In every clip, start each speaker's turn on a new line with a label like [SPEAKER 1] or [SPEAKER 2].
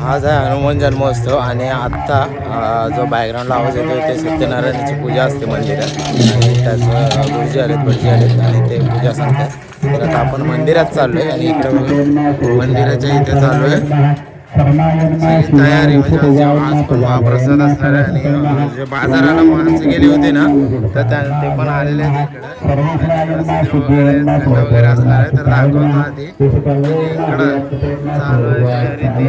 [SPEAKER 1] आज आहे हनुमान जन्मोत्सव आणि आत्ता जो बॅकग्राऊंडला आवाज येतो ते सत्यनारायणाची पूजा असते मंदिरात आणि त्याचं गुरुजी आलेत भटजी आलेत आणि ते पूजा सांगतात. तर आता आपण मंदिरात चाललो आहे आणि इकडे मंदिराच्या इथे चाललो आहे. सगळी तयारी म्हणजे आज पण महाप्रसाद असणार आहे आणि जे बाजाराला माणसं गेली होती ना तर ते पण आलेले आहेत इकडं वगैरे असणार आहे. तर दाखवतो आधी इकडं चालू आहे रीती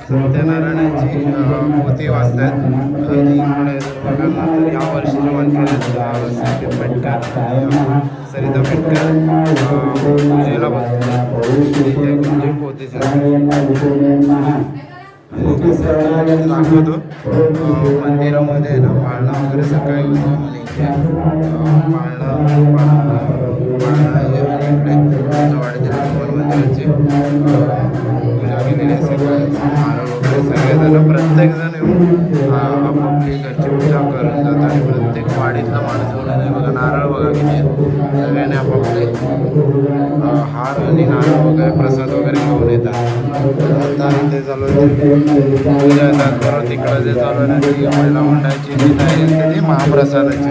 [SPEAKER 1] सत्यनारायणाची पोथी वाचतात. इकडे जर बघायला तर या वर्षीचे मंदिरात संकेत पेटकर सरिता पेटकर पूजेला बसतात. पोथीचं दाखवतो. मंदिरामध्ये ना पाळणा वगैरे सकाळी होतो आणि मंदिराची पूजा केलेली आहे. सगळेजण प्रत्येकजण येऊन आपापली घरची पूजा करून जातात आणि प्रत्येक वाडीतला माणूस म्हणून बघा नारळ बघा किती सगळ्यांनी आपापले हार आणि नारळ वगैरे प्रसाद वगैरे घेऊन येतात. आता इथे चालू पूजा येतात. परत तिकडं जे चालू आहे ना ती महिला मंडळाची जी तयारी असते ती महाप्रसादाची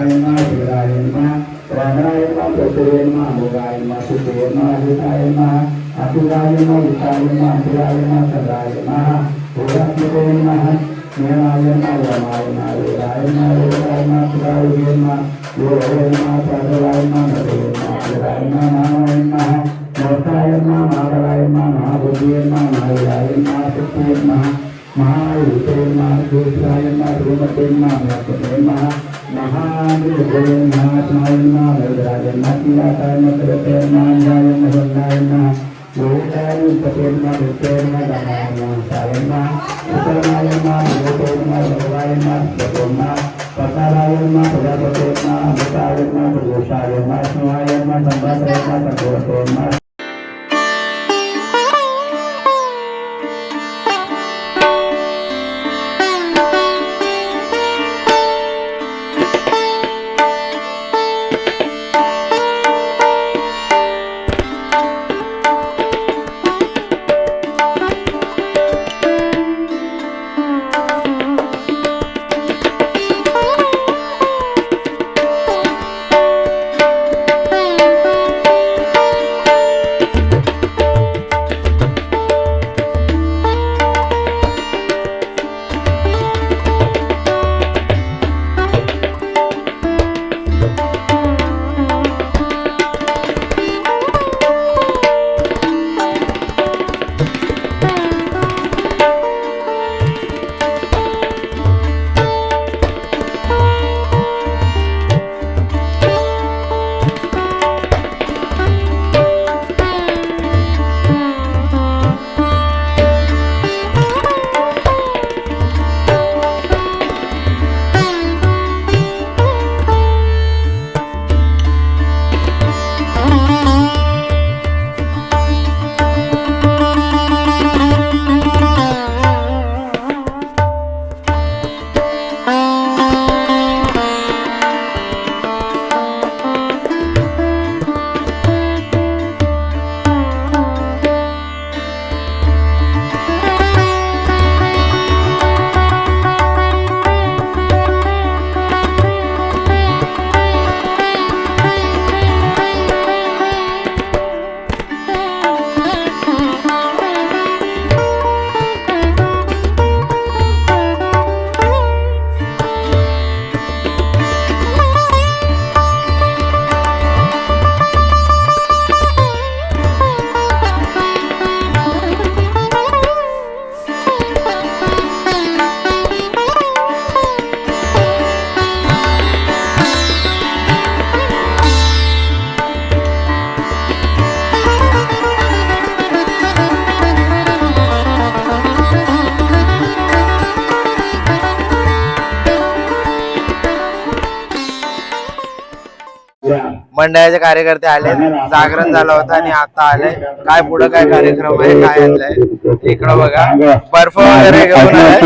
[SPEAKER 1] मंडळाचे कार्यकर्ते आले. जागरण झालं होतं आणि आता आले. काय पुढे काय कार्यक्रम आहे काय आणलंय इकडं बघा. बर्फ वगैरे घेऊन आलाय.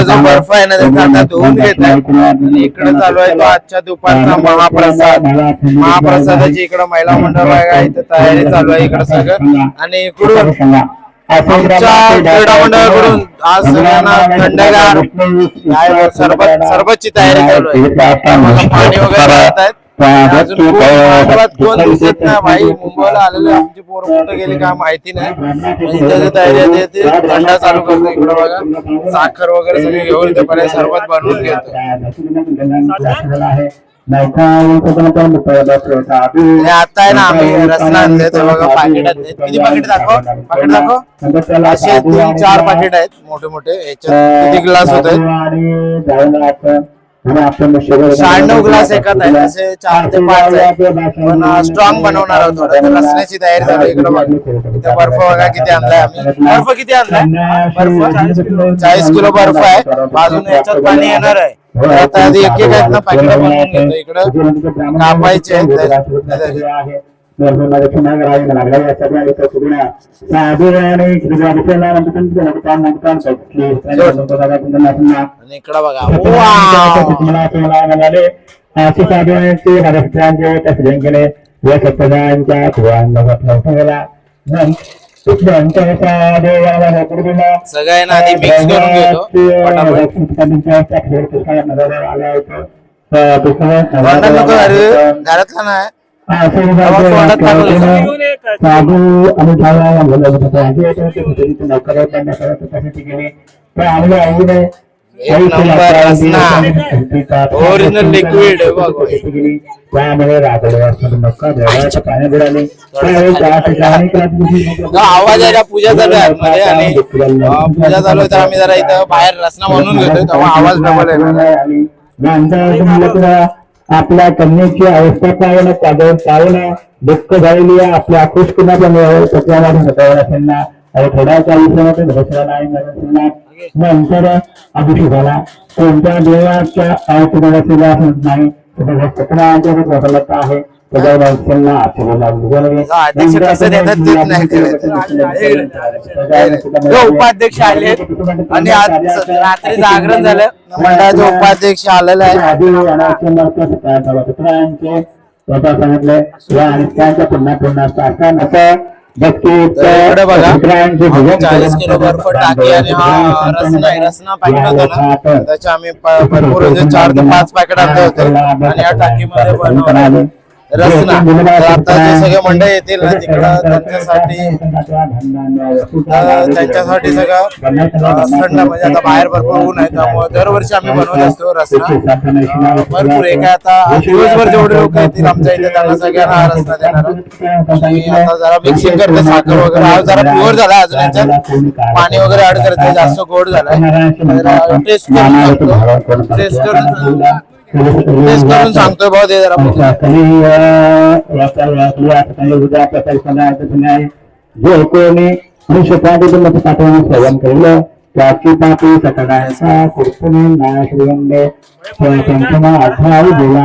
[SPEAKER 1] जो बर्फ आहे ना त्याचा आता धुवून घेत आहे. इकडे चालू आहे तो आजच्या दुपारचा महाप्रसाद. महाप्रसादाची इकडं महिला मंडळ आहे इथं तयारी चालू आहे इकडं सगळं. आणि इकडून आमच्या क्रीडा मंडळाकडून आज सगळ्यांना थंडगार सरबतची तयारी चालू आहे. पाणी वगैरे भरत आहेत. अजून खूप मानवात कोण दिसत नाही भाई. मुंबईला आलेले आमची पोरं कुठे गेली काय माहिती नाही. त्याची तयारी आहे ते थंडा चालू करतो. इकडे बघा साखर वगैरे सगळे घेऊन इथे पहिले सरबत बनवून घेतो. आता आहे ना आम्ही रसना आणले ते बघा पाकिट आणले. किती पाकिट दाखव असे 3-4 पाकिट आहेत मोठे मोठे. याच्यात किती ग्लास होत आहेत? 96 ग्लास एकात आहे. असे 4 ते 5 आहे. पण स्ट्रॉंग बनवणार आहोत थोडं. तर रसण्याची तयारी झाली. इकडे बघा इथे बर्फ बघा किती आणलाय आम्ही. बर्फ किती आणलाय? बर्फ 40 किलो बर्फ आहे. अजून याच्यात पाणी येणार आहे. आता आधी एक एक आहेत ना पाकिट बनवून घेतो. इकडं कापायचे आहेत. इकडं बघा सगळ्यांना आधी मिक्स करून घेतो घरातला नाही ओरिजिनल लिक्विड आवाज आहे. पूजा चालू आहे आतमध्ये आणि पूजा चालू आहे तर आम्ही जरा इथं बाहेर रसना बनवून घेतोय तेव्हा आवाज डबल आहे.
[SPEAKER 2] आपल्या कन्याची अवस्था पाहून दुःख झालेली आहे. आपल्या खुश कुणाच्या त्यांना थोड्याच आयुष्यामध्ये भरोसा नाही. नंतर अभिषेकाला कोणत्या देवाच्या तुम्हाला नाही आहे.
[SPEAKER 1] उपाध्यक्ष आले आणि आज रात्री जागरण झालं. मंडळाचे उपाध्यक्ष आलेले आहे.
[SPEAKER 2] सांगितलंय आणि त्यांच्या पुन्हा असं
[SPEAKER 1] इकडे बघा 40 किलो बर्फ टाकी आणि हा रसना पाकिट होता ना त्याच्या आम्ही भरपूर 4 ते 5 पॅकेट आणले होते आणि या टाकीमध्ये बनवले रसना. आता जे सगळे मंडळ येतील ना तिकडं त्यांच्यासाठी सगळं थंड म्हणजे आता बाहेर भरपूर ऊन आहे त्यामुळे दरवर्षी आम्ही बनवत असतो रसना. भरपूर एक आता दिवसभर जेवढे लोक येतील आमच्या इथे त्यांना सगळ्यांना हा रसना देणार. आता जरा मिक्सिंग करते साखर वगैरे. हा जरा प्युअर झाला. अजून याच्यात पाणी वगैरे ऍड करते. जास्त गोड झालाय. टेस्ट करून सांगतोय भाऊ ते जरा
[SPEAKER 2] जो कोणी पाठवून सेवन केलं त्याची पाठी सकाळचा कुर्तुनी नाश्रीगंडे अठरावी बोला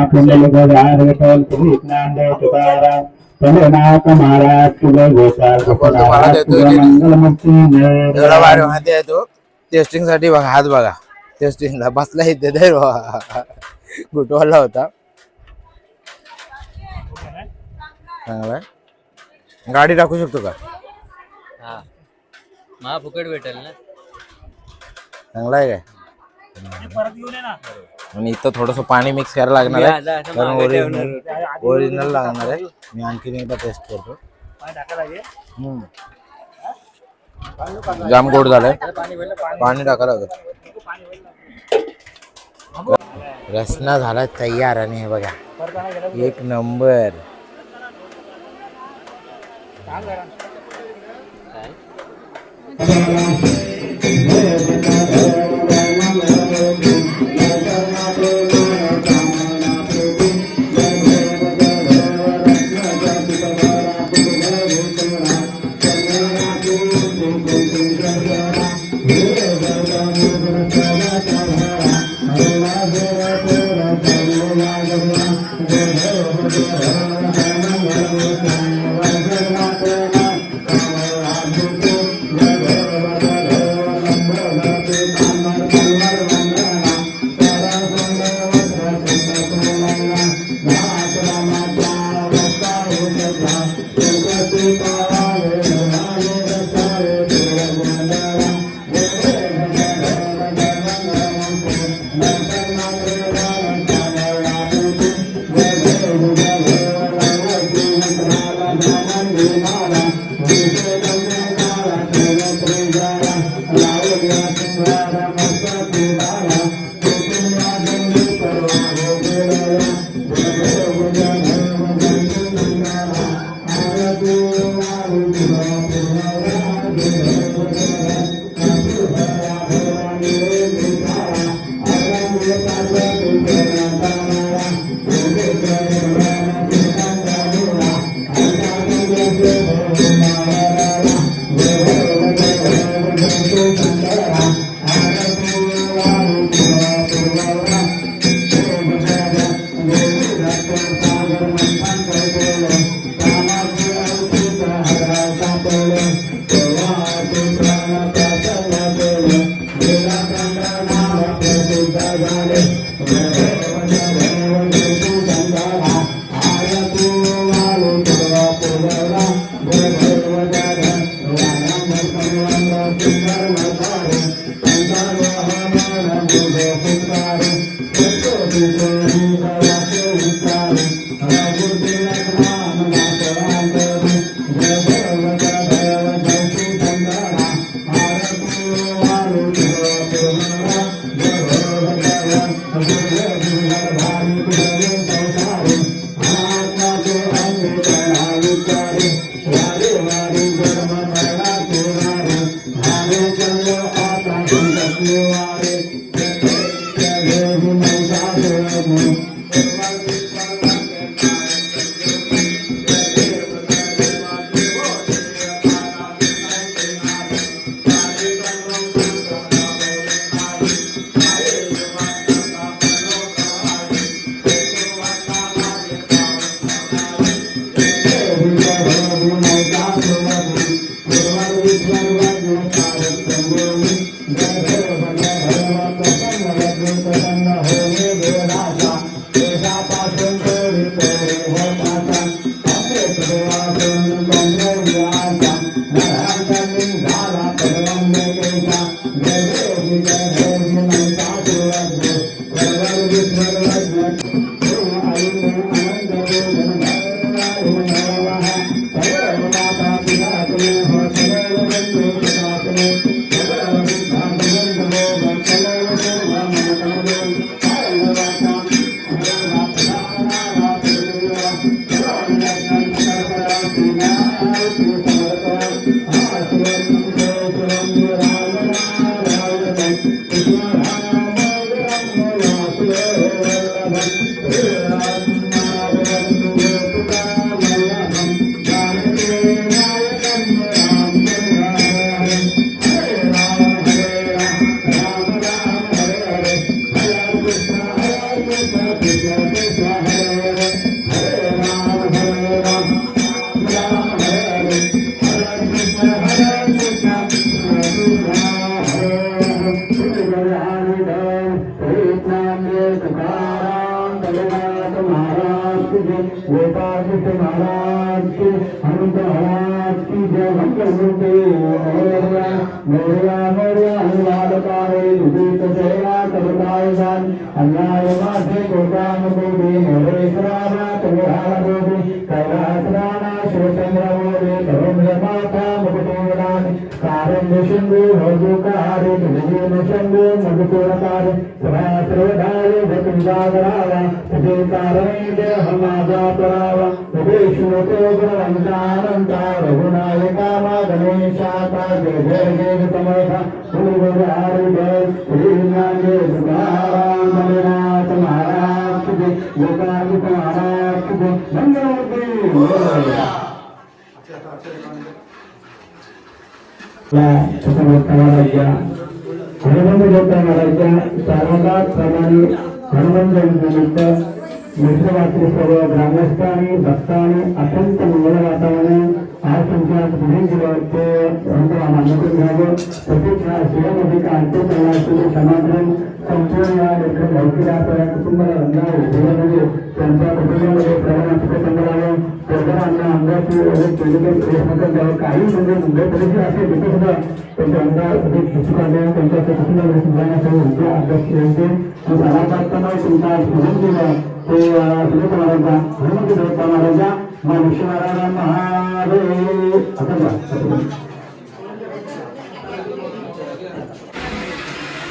[SPEAKER 1] टेस्टिंग साठी बघा हात बघा. टेस्टिंगला बसला इथे गुटवाला होता. गाडी टाकू शकतो का?
[SPEAKER 3] मला फुकट भेटेल ना.
[SPEAKER 1] चांगला आहे काय? आणि इथं थोडस पाणी मिक्स करायला लागणार आहे कारण ओरिजिनल लागणार आहे. मी आणखीन एकदा टेस्ट करतो. जाम गोड झालंय. पाणी टाकायला लागत. रसना झाला तयार आणि हे बघा एक नंबर.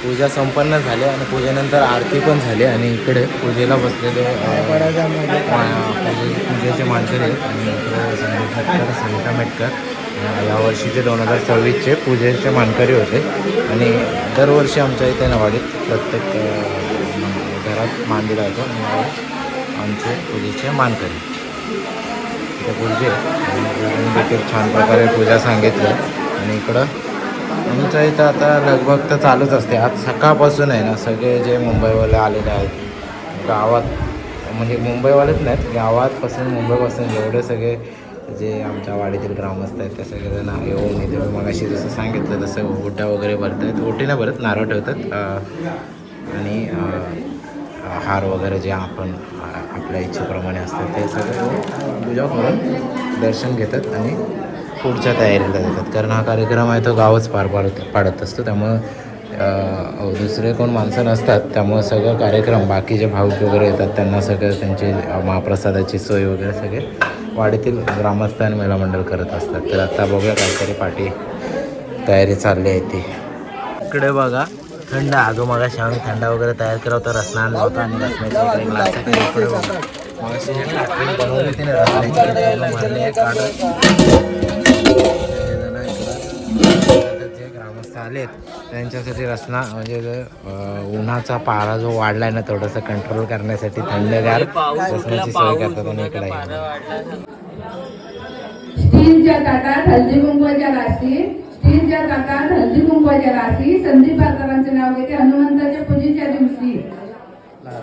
[SPEAKER 1] पूजा संपन्न झाली आणि पूजेनंतर आरती पण झाली आणि इकडे पूजेला बसलेले पूजेचे मानकरी आहेत आणि इकडे संदीप मेटकर, सविता मेटकर यावर्षीचे 2026चे पूजेचे मानकरी होते. आणि दरवर्षी आमच्या इथे नवाडीत प्रत्येक घरात मान दिला जातो आणि यावेळी आमचे पूजेचे मानकरी इथे पूजे देखील छान प्रकारे पूजा सांगितली. आणि इकडं आमच्या इथं आता लगभग तर चालूच असते. आज सकाळपासून आहे ना सगळे जे मुंबईवाले आलेले आहेत गावात, म्हणजे मुंबईवालेच नाहीत, गावातपासून मुंबईपासून जेवढे सगळे जे आमच्या वाडीतील ग्रामस्थ आहेत ते सगळेजण येऊन इथे मगाशी जसं सांगितलं तसं ओट्या वगैरे भरत आहेत. ओटी नाही भरत, नारळ ठेवतात आणि हार वगैरे जे आपण आपल्या इच्छेप्रमाणे असतात ते सगळं पूजा करून दर्शन घेतात आणि पुढच्या तयारीला जातात. कारण हा कार्यक्रम आहे तो गावच पाडत असतो, त्यामुळं दुसरे कोण माणसं नसतात. त्यामुळं सगळं कार्यक्रम बाकी जे भाविक वगैरे येतात त्यांना सगळं त्यांची महाप्रसादाची सोय वगैरे सगळे वाडीतील ग्रामस्थ आणि महिला मंडळ करत असतात. तर आता बघूया काहीतरी पाठी तयारी चालली आहे ती. इकडे बघा थंड आजो मगा आम्ही थंडा वगैरे तयार केला होता, रसना आणला होता आणि रसण्याची इकडे ग्लास आहे. इकडे बघा मगाशी जे टाकून बनवली होती ना रसण्याची भरले जे ग्रामस्थ आलेत त्यांच्यासाठी रसना म्हणजे उन्हाचा पारा जो वाढला आहे ना थोडंसं कंट्रोल करण्यासाठी थंडगार रसण्याची सोय करतात. आणि इकडे
[SPEAKER 3] स्टीलच्या ताटात हळदी कुंकवाच्या राशी, स्टीलच्या ताटात हळदी कुंकवाच्या राशी. संदीप बारकरांचे नाव घेते. हनुमंताच्या पूजेच्या दिवशी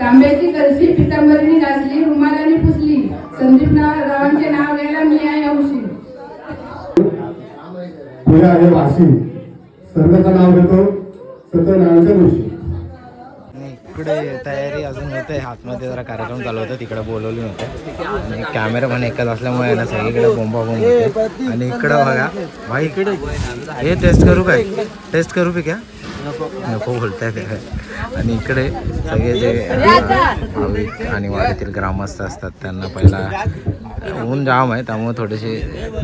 [SPEAKER 3] तांब्याची कलशी पितांबरीने घासली, रुमालाने पुसली. संदीप रावांचे नाव घ्यायला मी आहे हौशी.
[SPEAKER 4] पूजा आहे वाशी, सर्वांचं नाव घेतो सत्यनारायणच्या दिवशी.
[SPEAKER 1] इकडे तयारी अजून होते. आतमध्ये जरा कार्यक्रम चालू होता, तिकडे बोलवले होते आणि कॅमेरामॅन एकच असल्यामुळे ना सगळीकडे बोंबाबोंब होते. आणि इकडं बघा भाई इकडे हे टेस्ट करू काय, टेस्ट करू बी क्या नको बोलताय ते. आणि इकडे सगळे जे भाविक आणि वाडीतील ग्रामस्थ असतात त्यांना पहिला ऊन जाम आहे त्यामुळे थोडेसे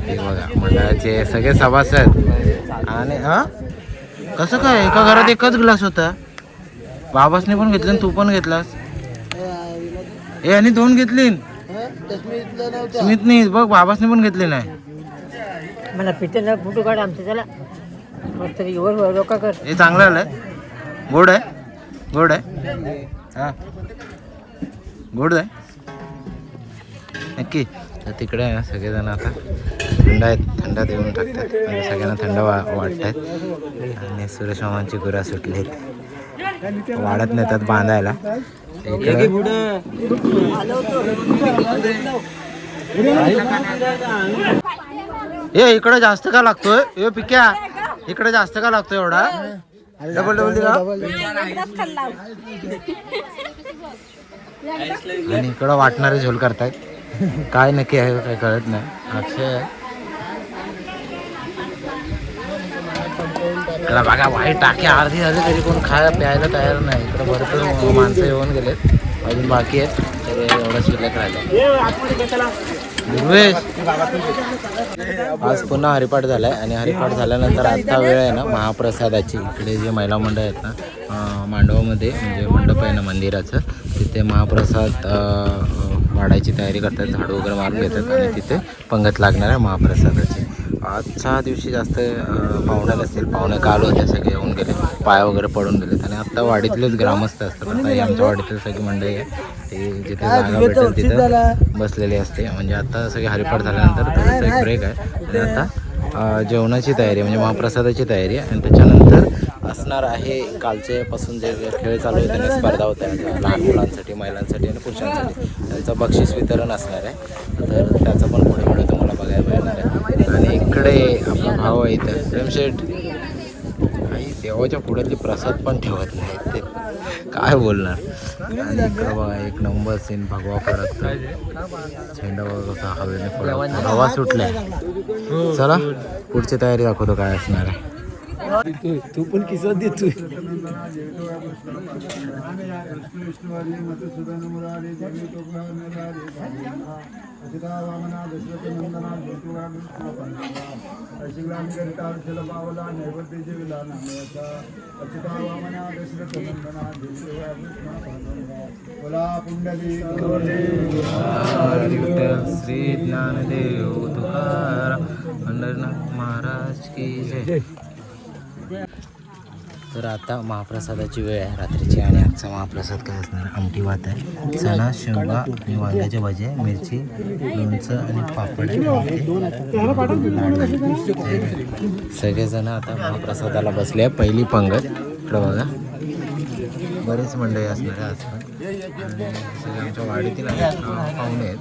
[SPEAKER 1] हे बघा मंडळाचे सगळे सभासद आहेत. आणि हां कसं काय एका घरात एकच ग्लास होता, बाबासने पण घेतले तू पण घेतलास हे आणि 2 घेतली स्मितनी बघ बाबासने पण घेतली नाही.
[SPEAKER 5] मला पिक्चर फोटो काढ आमचं त्याला मस्त लोका कर.
[SPEAKER 1] हे चांगलं आलंय, गोड आहे, गोड आहे, हां गोड आहे नक्की. तर तिकडे आहे ना सगळेजण आता थंड आहेत, थंडात येऊन टाकतात म्हणजे सगळ्यांना थंड वाटत आहेत. आणि सुरेश मामांची गुरा सुटली आहेत, वाढत नेतात बांधायला. हे इकडे जास्त का लागतोय हे पिक्या, इकडे जास्त का लागतोय एवढा डबल डबल दिला. आणि इकडं वाटणारे झोल करतायत, काय नक्की आहे काय कळत नाही. अक्षय त्याला बघा वाईट टाकी अर्धी झाली तरी कोण खायला प्यायला तयार नाही. इकडे भरपूर माणसं येऊन गेलेत, अजून बाकी आहेत, तर एवढं शिल्लक राहिलं. दुर्वेश आज पुन्हा हरिपाठ झालाय आणि हरिपाठ झाल्यानंतर आत्ता वेळ आहे ना महाप्रसादाची. इकडे जे महिला मंडळ आहेत ना मांडवामध्ये म्हणजे मंडप आहे ना मंदिराचं, तिथे महाप्रसाद वाढायची तयारी करतात, झाडू वगैरे मारून घेतात आणि तिथे पंगत लागणार आहे महाप्रसादाची. आजच्या दिवशी जास्त पाहुणे नसतील, पाहुणे काल होते सगळे येऊन गेले, पाय वगैरे पडून गेलेत. आणि आत्ता वाडीतलेच ग्रामस्थ असतात, आता ही आमच्या वाडीतील सगळी मंडळी आहे ती जिथे जागा भेटेल तिथं बसलेली असते. म्हणजे आता सगळे हरिपाठ झाल्यानंतर थोडंसं एक ब्रेक आहे आणि आता जेवणाची तयारी म्हणजे महाप्रसादाची तयारी आहे. आणि त्याच्यानंतर असणार आहे कालचेपासून जे खेळ चालू होते आणि स्पर्धा होत्या लहान मुलांसाठी, महिलांसाठी आणि पुरुषांसाठी, त्यांचं बक्षीस वितरण असणार आहे. तर त्याचं पण पुढे पुढे तुम्हाला बघायला मिळणार आहे. आणि इकडे आपला भाऊ आहे इथं प्रेमशेठ, काही देवाच्या पुढ्यातली प्रसाद पण ठेवत नाही ते काय बोलणार. आणि इकडं बघा एक नंबर सीन भगवा फडक झेंडा वगैरे कसा हवेने फडक हवा सुटलाय. चला पुढची तयारी दाखवतो काय असणार आहे.
[SPEAKER 5] तू पण किस्सा देतोय.
[SPEAKER 1] श्री ज्ञानदेव तुकाराम पंढरनाथ महाराज की जय. तर आता महाप्रसादाची वेळ आहे रात्रीची आणि आजचा महाप्रसाद काय असणार आमटी भात आहे, चणा शेंगा आणि वांग्याचे भजे, मिरची, लोणचं आणि पापड आहे. सगळेजण आता महाप्रसादाला बसले आहे. पहिली पंगत इकडं बघा, बरेच मंडळी असणार आहे आज पण. आणि सगळे आमच्या वाडीतील पाहुणे आहेत,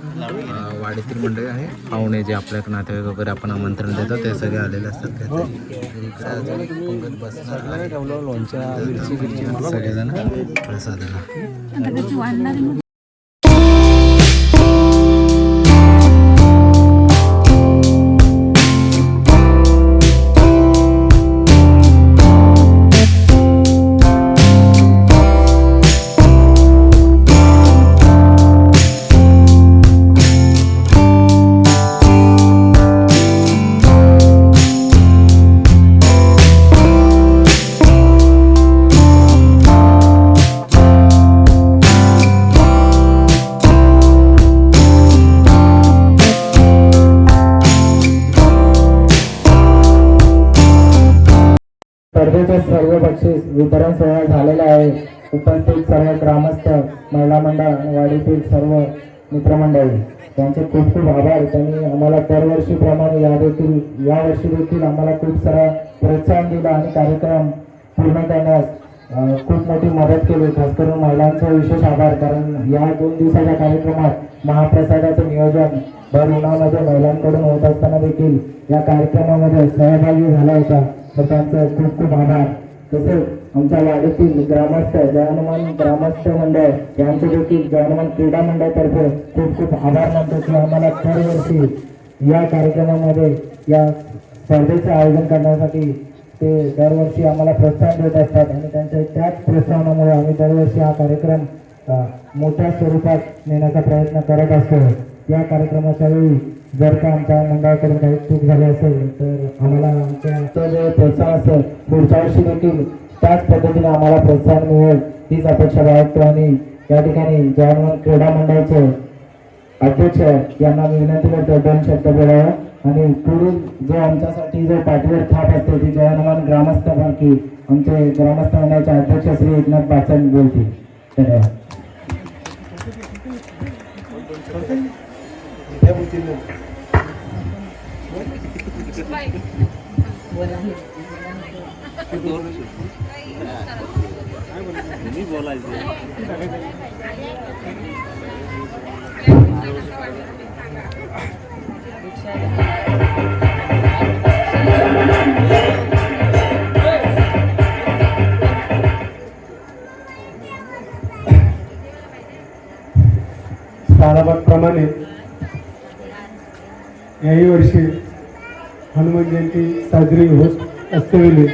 [SPEAKER 1] वाडीतील मंडळी आहे पाहुणे जे आपल्या नातेवाईक वगैरे आपण आमंत्रण देतो ते सगळे आलेले असतात. इकडे अजून पंगत बसणार आहे. सगळेजण प्रसादाला.
[SPEAKER 2] स्पर्धेचे सर्व बक्षीस वितरण सोहळा झालेला आहे. उपस्थित सर्व ग्रामस्थ, महिला मंडळ, वाडीतील सर्व मित्रमंडळी त्यांचे खूप खूप आभार. त्यांनी आम्हाला दरवर्षीप्रमाणे यावर्षी देखील आम्हाला खूप सारा प्रोत्साहन दिला आणि कार्यक्रम पूर्ण करण्यास खूप मोठी मदत केली. खास करून महिलांचा विशेष आभार, कारण या 2 दिवसाच्या कार्यक्रमात महाप्रसादाचं नियोजन भर उन्हामध्ये महिलांकडून होत असताना देखील या कार्यक्रमामध्ये सहभागी झाला होता. तर त्यांचं खूप खूप आभार. तसेच आमच्या वाडीतील ग्रामस्थ जय हनुमान ग्रामस्थ मंडळ यांचे देखील जय हनुमान क्रीडा मंडळातर्फे खूप खूप आभार मानतो की आम्हाला दरवर्षी या कार्यक्रमामध्ये या स्पर्धेचे आयोजन करण्यासाठी ते दरवर्षी आम्हाला प्रोत्साहन देत असतात आणि त्यांच्या त्याच प्रोत्साहनामुळे आम्ही दरवर्षी हा कार्यक्रम मोठ्या स्वरूपात नेण्याचा प्रयत्न करत असतो. या कार्यक्रमाच्या वेळी जर का आमच्या मंडळाकडून काही चूक झाली असेल तर आम्हाला आमच्या जे प्रोत्साहन असेल पुढच्या वर्षी देखील त्याच पद्धतीने आम्हाला प्रोत्साहन मिळेल हीच अपेक्षा बाळगतो. आणि या ठिकाणी जय हनुमान क्रीडा मंडळाचे अध्यक्ष यांना मी विनंती करतो 2 शब्द बोलावं आणि पुढील जो आमच्यासाठी जो पाठीवर थाप असते ती जय हनुमान ग्रामस्थांपैकी आमचे ग्रामस्थ मंडळाचे अध्यक्ष श्री एकनाथ बाचन बोलतील. धन्यवाद.
[SPEAKER 4] साराभागप्रमाणे याही वर्षी हनुमान जयंती साजरी होत असतेवेळी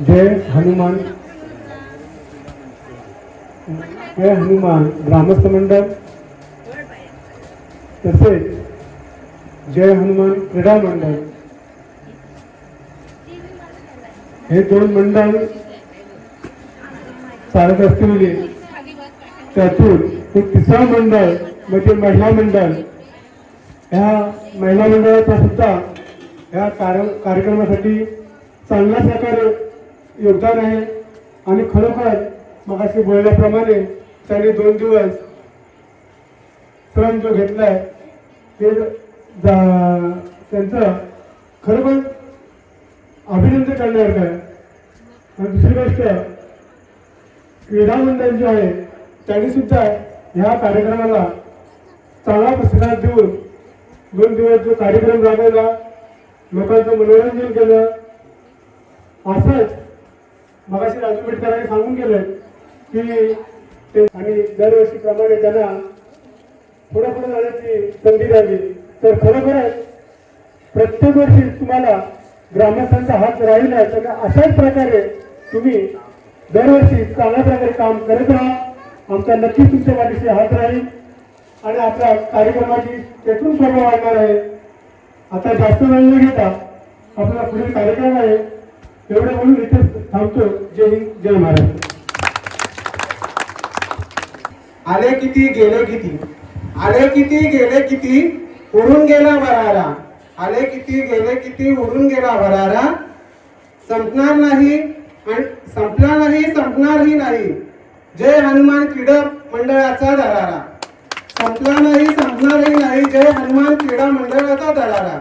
[SPEAKER 4] जय हनुमान ग्रामस्थ मंडळ तसेच जय हनुमान क्रीडा मंडळ हे 2 मंडळ चालत असतेवेळी त्यातून एक 3रा मंडळ म्हणजे महिला मंडळ, ह्या महिला मंडळाचा सुद्धा ह्या कार्यक्रमासाठी चांगल्या प्रकारे योगदान आहे. आणि खरोखर मगाशी बोलल्याप्रमाणे त्यांनी 2 दिवस श्रम जो घेतलाय ते त्यांचं खरोखर अभिनंदन करण्यासारखं आहे. आणि दुसरी गोष्ट क्रीडा मंडळ जे आहे त्यांनी सुद्धा ह्या कार्यक्रमाला चांगला प्रतिसाद देऊन 2 दिवस जो कार्यक्रम राबवला, लोकांचं मनोरंजन केलं. असंच मगाशी राजू पेटकरांनी सांगून गेलं की ते आणि दरवर्षीप्रमाणे त्यांना पुढे जाण्याची संधी द्यावी. तर खरोखरच प्रत्येक वर्षी तुम्हाला ग्रामस्थांचा हात राहील आहे, तर अशाच प्रकारे तुम्ही दरवर्षी चांगल्या प्रकारे काम करत राहा. आमचा नक्कीच तुमच्या पाठीशी हात राहील आणि आपल्या कार्यक्रमाची तेथून शोभा वाढणार आहे. आता जास्त वेळ न घेता आपला पुढील कार्यक्रम आहे, एवढे म्हणून इथे थांबतो. जय हिंद, जय महाराष्ट्र.
[SPEAKER 6] आले किती गेले किती, आले किती गेले किती, उडून गेला भरारा. आले किती गेले किती, उडून गेला भरारा. संपणार नाही आणि संपला नाही, संपणारही नाही. जय हनुमान क्रीडा मंडळाचा दरारा. संपला नाही, संपणारही नाही. जय हनुमान क्रीडा मंडळाचा दरारा.